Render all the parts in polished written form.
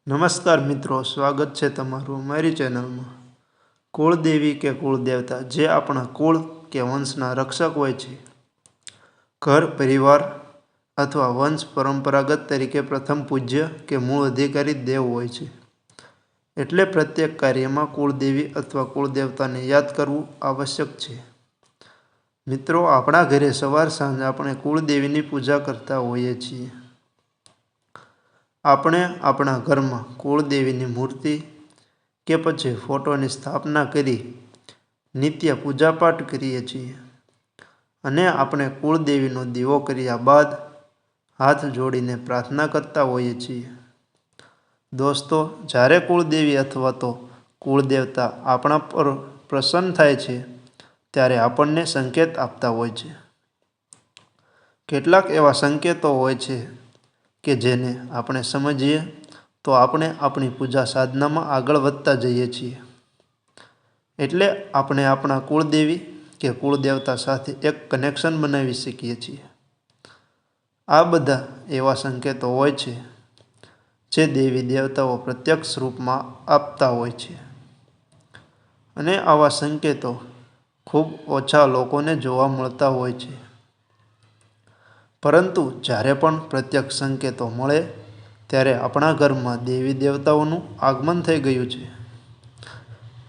નમસ્કાર મિત્રો, સ્વાગત છે તમારું અમારી ચેનલમાં। કુળદેવી કે કુળદેવતા જે આપણા કુળ કે વંશના રક્ષક હોય છે। ઘર, પરિવાર અથવા વંશ પરંપરાગત તરીકે પ્રથમ પૂજ્ય કે મૂળ અધિકારી દેવ હોય છે। એટલે પ્રત્યેક કાર્યમાં કુળદેવી અથવા કુળદેવતાને યાદ કરવું આવશ્યક છે। મિત્રો, આપણા ઘરે સવાર સાંજ આપણે કુળદેવીની પૂજા કરતા હોઈએ છીએ। આપણે આપણા ઘરમાં કુળદેવીની મૂર્તિ કે પછી ફોટોની સ્થાપના કરી નિત્ય પૂજાપાઠ કરીએ છીએ અને આપણે કુળદેવીનો દીવો કર્યા બાદ હાથ જોડીને પ્રાર્થના કરતા હોઈએ છીએ। દોસ્તો, જ્યારે કુળદેવી અથવા તો કુળદેવતા આપણા પર પ્રસન્ન થાય છે ત્યારે આપણને સંકેત આપતા હોય છે। કેટલાક એવા સંકેતો હોય છે કે જેને આપણે સમજીએ તો આપણે આપણી પૂજા સાધનામાં આગળ વધતા જઈએ છીએ। એટલે આપણે આપણા કુળદેવી કે કુળદેવતા સાથે એક કનેક્શન બનાવી શકીએ છીએ। આ બધા એવા સંકેતો હોય છે જે દેવી દેવતાઓ પ્રત્યક્ષ રૂપમાં આપતા હોય છે અને આવા સંકેતો ખૂબ ઓછા લોકોને જોવા મળતા હોય છે। પરંતુ જ્યારે પણ પ્રત્યક્ષ સંકેતો મળે ત્યારે આપણા ઘરમાં દેવી દેવતાઓનું આગમન થઈ ગયું છે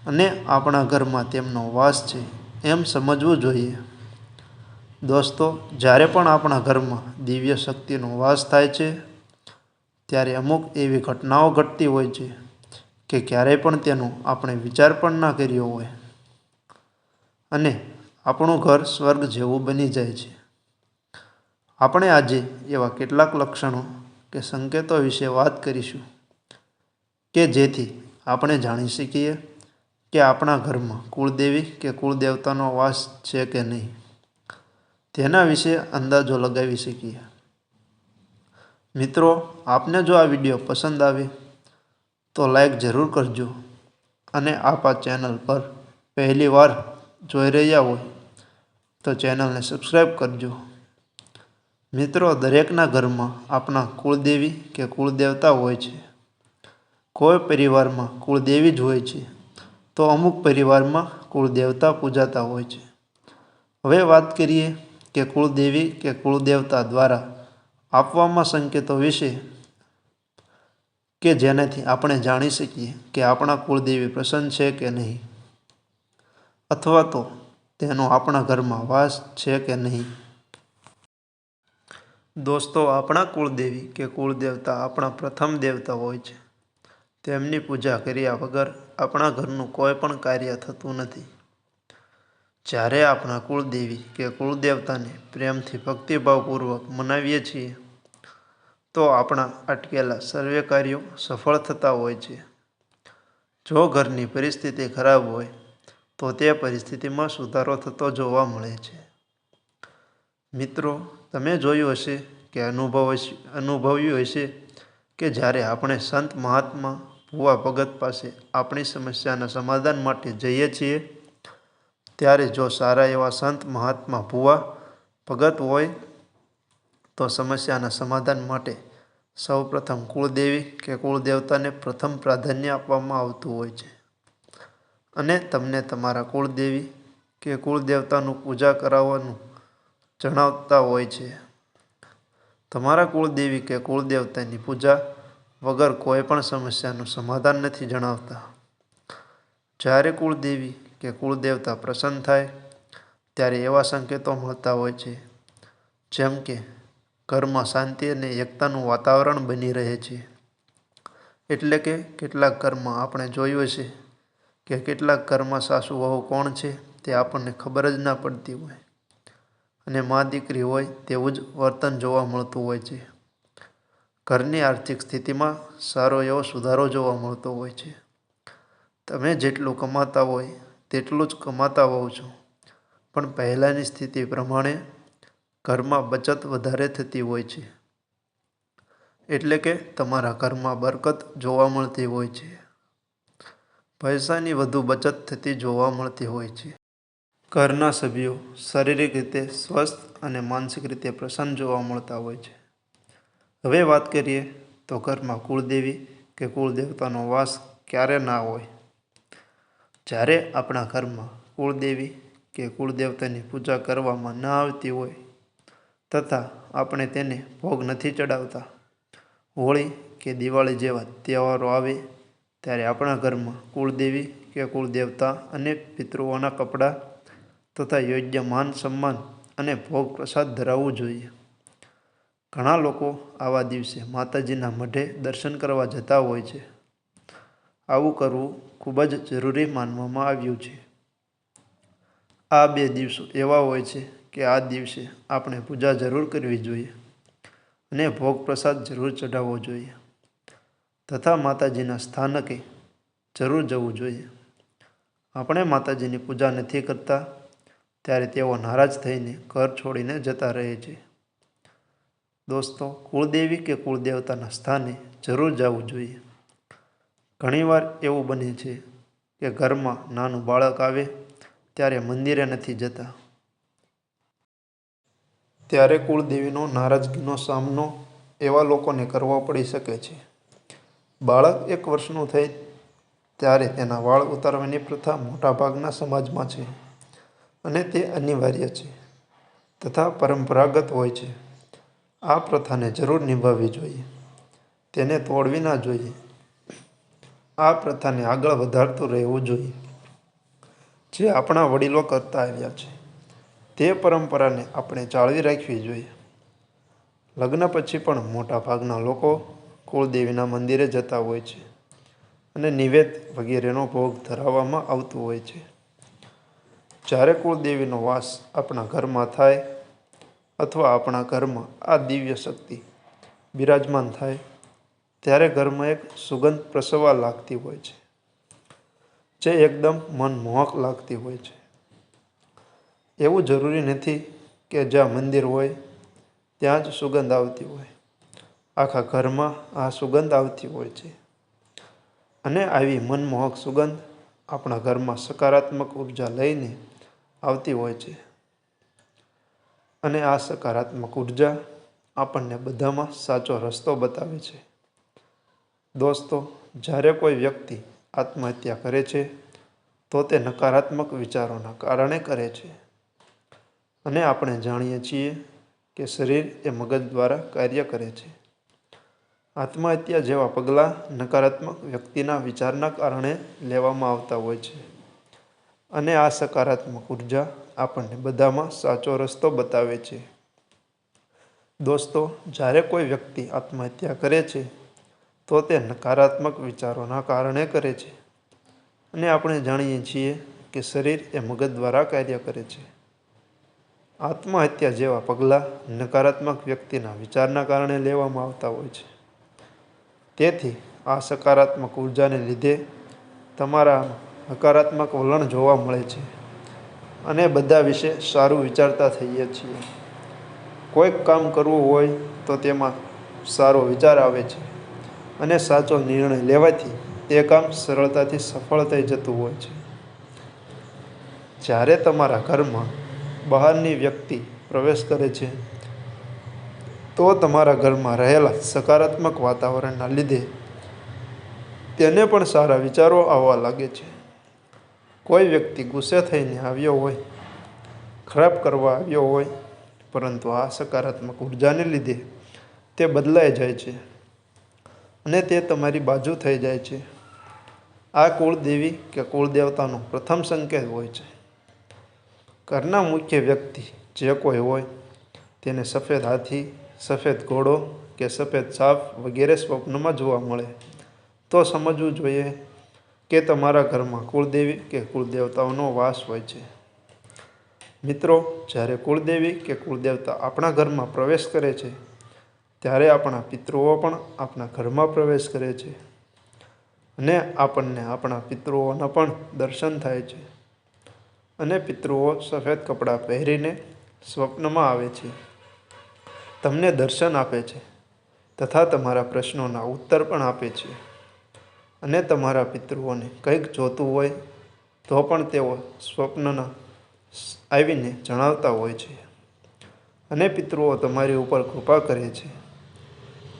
અને આપણા ઘરમાં તેમનો વાસ છે એમ સમજવું જોઈએ। દોસ્તો, જ્યારે પણ આપણા ઘરમાં દિવ્ય શક્તિનો વાસ થાય છે ત્યારે અમુક એવી ઘટનાઓ ઘટતી હોય છે કે ક્યારેય પણ તેનો આપણે વિચાર પણ ના કર્યો હોય અને આપણું ઘર સ્વર્ગ જેવું બની જાય છે। આપણે આજે એવા કેટલાક લક્ષણો કે સંકેતો વિશે વાત કરીશું કે જેથી આપણે જાણી શકીએ કે આપણા ઘરમાં કુળદેવી કે કુળદેવતાનો વાસ છે કે નહીં, તેના વિશે અંદાજો લગાવી શકીએ। મિત્રો, આપને જો આ વિડીયો પસંદ આવે તો લાઈક જરૂર કરજો અને આપ આ ચેનલ પર પહેલી વાર જોઈ રહ્યા હોય તો ચેનલને સબસ્ક્રાઈબ કરજો। મિત્રો, દરેકના ઘરમાં આપણા કુળદેવી કે કુળદેવતા હોય છે। કોઈ પરિવારમાં કુળદેવી જ હોય છે તો અમુક પરિવારમાં કુળદેવતા પૂજાતા હોય છે। હવે વાત કરીએ કે કુળદેવી કે કુળદેવતા દ્વારા આપવામાં સંકેતો વિશે કે જેનાથી આપણે જાણી શકીએ કે આપણા કુળદેવી પ્રસન્ન છે કે નહીં અથવા તો તેનો આપણા ઘરમાં વાસ છે કે નહીં। દોસ્તો, આપણા કુળદેવી કે કુળદેવતા આપણા પ્રથમ દેવતા હોય છે। તેમની પૂજા કર્યા વગર આપણા ઘરનું કોઈ પણ કાર્ય થતું નથી। જ્યારે આપણા કુળદેવી કે કુળદેવતાને પ્રેમથી ભક્તિભાવપૂર્વક મનાવીએ છીએ તો આપણા અટકેલા સર્વે કાર્યો સફળ થતા હોય છે। જો ઘરની પરિસ્થિતિ ખરાબ હોય તો તે પરિસ્થિતિમાં સુધારો થતો જોવા મળે છે। મિત્રો, તમે જોયું હશે કે અનુભવ્યું હશે કે જ્યારે આપણે સંત મહાત્મા ભુવા ભગત પાસે આપણી સમસ્યાના સમાધાન માટે જઈએ છીએ ત્યારે જો સારા એવા સંત મહાત્મા ભુવા ભગત હોય તો સમસ્યાના સમાધાન માટે સૌપ્રથમ કુળદેવી કે કુળદેવતાને પ્રથમ પ્રાધાન્ય આપવામાં આવતું હોય છે અને તમને તમારા કુળદેવી કે કુળદેવતાનું પૂજા કરાવવાનું જણાવતા હોય છે। તમારા કુળદેવી કે કુળદેવતાની પૂજા વગર કોઈ પણ સમસ્યાનું સમાધાન નથી જણાવતા। જ્યારે કુળદેવી કે કુળદેવતા પ્રસન્ન થાય ત્યારે એવા સંકેતો મળતા હોય છે જેમ કે ઘરમાં શાંતિ અને એકતાનું વાતાવરણ બની રહે છે। એટલે કે કેટલાક ઘરમાં આપણે જોયું હશે કે કેટલાક ઘરમાં સાસુ વહુ કોણ છે તે આપણને ખબર જ ના પડતી હોય અને મા દીકરી હોય તેવું જ વર્તન જોવા મળતું હોય છે। ઘરની આર્થિક સ્થિતિમાં સારો એવો સુધારો જોવા મળતો હોય છે। તમે જેટલું કમાતા હોય તેટલું જ કમાતા હોવ છો પણ પહેલાંની સ્થિતિ પ્રમાણે ઘરમાં બચત વધારે થતી હોય છે। એટલે કે તમારા ઘરમાં બરકત જોવા મળતી હોય છે। પૈસાની વધુ બચત થતી જોવા મળતી હોય છે। ઘરના સભ્યો શારીરિક રીતે સ્વસ્થ અને માનસિક રીતે પ્રસન્ન જોવા મળતા હોય છે। હવે વાત કરીએ તો ઘરમાં કુળદેવી કે કુળદેવતાનો વાસ ક્યારે ના હોય? જ્યારે આપણા ઘરમાં કુળદેવી કે કુળદેવતાની પૂજા કરવામાં ન આવતી હોય તથા આપણે તેને ભોગ નથી ચડાવતા, હોળી કે દિવાળી જેવા તહેવારો આવે ત્યારે આપણા ઘરમાં કુળદેવી કે કુળદેવતા અને પિતૃઓના કપડાં તથા યોગ્ય માન સન્માન અને ભોગ પ્રસાદ ધરાવવું જોઈએ. ઘણા લોકો આવા દિવસે માતાજીના મઢે દર્શન કરવા જતા હોય છે. આવું કરવું ખૂબ જ જરૂરી માનવામાં આવ્યું છે. આ 2 દિવસો એવા હોય છે કે આ દિવસે આપણે પૂજા જરૂર કરવી જોઈએ અને ભોગ પ્રસાદ જરૂર ચઢાવવો જોઈએ તથા માતાજીના સ્થાનકે જરૂર જવું જોઈએ. આપણે માતાજીની પૂજા નથી કરતા ત્યારે તેઓ નારાજ થઈને ઘર છોડીને જતા રહે છે. દોસ્તો, કુળદેવી કે કુળદેવતાના સ્થાને જરૂર જવું જોઈએ. ઘણીવાર એવું બને છે કે ઘરમાં નાનું બાળક આવે ત્યારે મંદિરે નથી જતા. ત્યારે કુળદેવીનો નારાજગીનો સામનો એવા લોકોને કરવો પડી શકે છે. બાળક 1 વર્ષનું થાય ત્યારે તેના વાળ ઉતારવાની પ્રથા મોટાભાગના સમાજમાં છે અને તે અનિવાર્ય છે તથા પરંપરાગત હોય છે. આ પ્રથાને જરૂર નિભાવવી જોઈએ, તેને તોડવી ના જોઈએ. આ પ્રથાને આગળ વધારતું રહેવું જોઈએ જે આપણા વડીલો કરતા આવ્યા છે. તે પરંપરાને આપણે જાળવી રાખવી જોઈએ. લગ્ન પછી પણ મોટાભાગના લોકો કુળદેવીના મંદિરે જતા હોય છે અને નિવેદ વગેરેનો ભોગ ધરાવવામાં આવતું હોય છે. જ્યારે કુળદેવીનો વાસ આપણા ઘરમાં થાય અથવા આપણા ઘરમાં આ દિવ્ય શક્તિ બિરાજમાન થાય ત્યારે ઘરમાં એક સુગંધ પ્રસરવા લાગતી હોય છે જે એકદમ મનમોહક લાગતી હોય છે. એવું જરૂરી નથી કે જ્યાં મંદિર હોય ત્યાં જ સુગંધ આવતી હોય. આખા ઘરમાં આ સુગંધ આવતી હોય છે અને આવી મનમોહક સુગંધ આપણા ઘરમાં સકારાત્મક ઉર્જા લઈને આવતી હોય છે અને આ સકારાત્મક ઉર્જા આપણને બધામાં સાચો રસ્તો બતાવે છે. દોસ્તો, જ્યારે કોઈ વ્યક્તિ આત્મહત્યા કરે છે તો તે નકારાત્મક વિચારોના કારણે કરે છે અને આપણે જાણીએ છીએ કે શરીર એ મગજ દ્વારા કાર્ય કરે છે. આત્મહત્યા જેવા પગલાં નકારાત્મક વ્યક્તિના વિચારના કારણે લેવામાં આવતા હોય છે અને આ સકારાત્મક ઉર્જા આપણને બધામાં સાચો રસ્તો બતાવે છે. દોસ્તો, જ્યારે કોઈ વ્યક્તિ આત્મહત્યા કરે છે તો તે નકારાત્મક વિચારોના કારણે કરે છે અને આપણે જાણીએ છીએ કે શરીર એ મગજ દ્વારા કાર્ય કરે છે. આત્મહત્યા જેવા પગલાં નકારાત્મક વ્યક્તિના વિચારના કારણે લેવામાં આવતા હોય છે. તેથી આ સકારાત્મક ઉર્જાને લીધે તમારામાં હકારાત્મક વલણ જોવા મળે છે અને બધા વિશે સારું વિચારતા થઈએ છીએ. કોઈક કામ કરવું હોય તો તેમાં સારો વિચાર આવે છે અને સાચો નિર્ણય લેવાથી તે કામ સરળતાથી સફળ થઈ જતું હોય છે. જ્યારે તમારા ઘરમાં બહારની વ્યક્તિ પ્રવેશ કરે છે તો તમારા ઘરમાં રહેલા સકારાત્મક વાતાવરણના લીધે તેને પણ સારા વિચારો આવવા લાગે છે. કોઈ વ્યક્તિ ગુસ્સે થઈને આવ્યો હોય, ખરાબ કરવા આવ્યો હોય, પરંતુ આ સકારાત્મક ઉર્જાને લીધે તે બદલાઈ જાય છે અને તે તમારી બાજુ થઈ જાય છે. આ કુળદેવી કે કુળદેવતાનો પ્રથમ સંકેત હોય છે. ઘરના મુખ્ય વ્યક્તિ જે કોઈ હોય તેને સફેદ હાથી, સફેદ ઘોડો કે સફેદ સાપ વગેરે સ્વપ્નમાં જોવા મળે તો સમજવું જોઈએ કે તમારા ઘરમાં કુળદેવી કે કુળદેવતાઓનો વાસ હોય છે. મિત્રો, જ્યારે કુળદેવી કે કુળદેવતા આપણા ઘરમાં પ્રવેશ કરે છે ત્યારે આપણા પિતૃઓ પણ આપણા ઘરમાં પ્રવેશ કરે છે અને આપણને આપણા પિતૃઓના પણ દર્શન થાય છે અને પિતૃઓ સફેદ કપડાં પહેરીને સ્વપ્નમાં આવે છે, તમને દર્શન આપે છે તથા તમારા પ્રશ્નોના ઉત્તર પણ આપે છે અને તમારા પિતૃઓને કંઈક જોતું હોય તો પણ તેઓ સ્વપ્નના આવીને જણાવતા હોય છે અને પિતૃઓ તમારી ઉપર કૃપા કરે છે.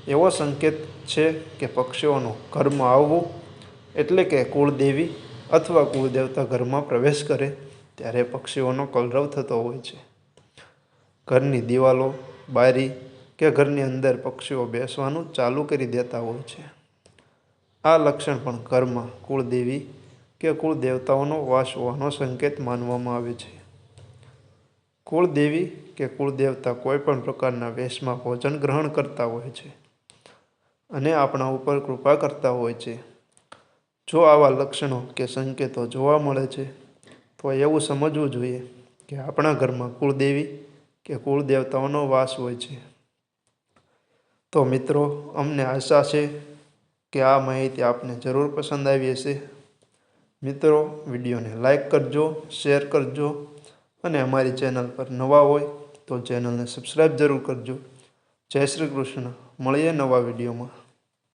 એવો સંકેત છે કે પક્ષીઓનું ઘરમાં આવવું એટલે કે કુળદેવી અથવા કુળદેવતા ઘરમાં પ્રવેશ કરે ત્યારે પક્ષીઓનો કલરવ થતો હોય છે. ઘરની દિવાલો, બારી કે ઘરની અંદર પક્ષીઓ બેસવાનું ચાલુ કરી દેતા હોય છે. આ લક્ષણ પણ ઘરમાં કુળદેવી કે કુળદેવતાઓનો વાસ હોવાનો સંકેત માનવામાં આવે છે. કુળદેવી કે કુળદેવતા કોઈ પણ પ્રકારના વેશમાં ભોજન ગ્રહણ કરતા હોય છે અને આપણા ઉપર કૃપા કરતા હોય છે. જો આવા લક્ષણો કે સંકેતો જોવા મળે છે તો એવું સમજવું જોઈએ કે આપણા ઘરમાં કુળદેવી કે કુળદેવતાઓનો વાસ હોય છે. તો મિત્રો, અમને આશા છે કે આ માહિતી આપને જરૂર પસંદ આવી હશે. મિત્રો, વિડીયોને લાઈક કરજો, શેર કરજો અને અમારી ચેનલ પર નવા હોય તો ચેનલને સબસ્ક્રાઈબ જરૂર કરજો. જય શ્રી કૃષ્ણ. મળીએ નવા વિડીયોમાં.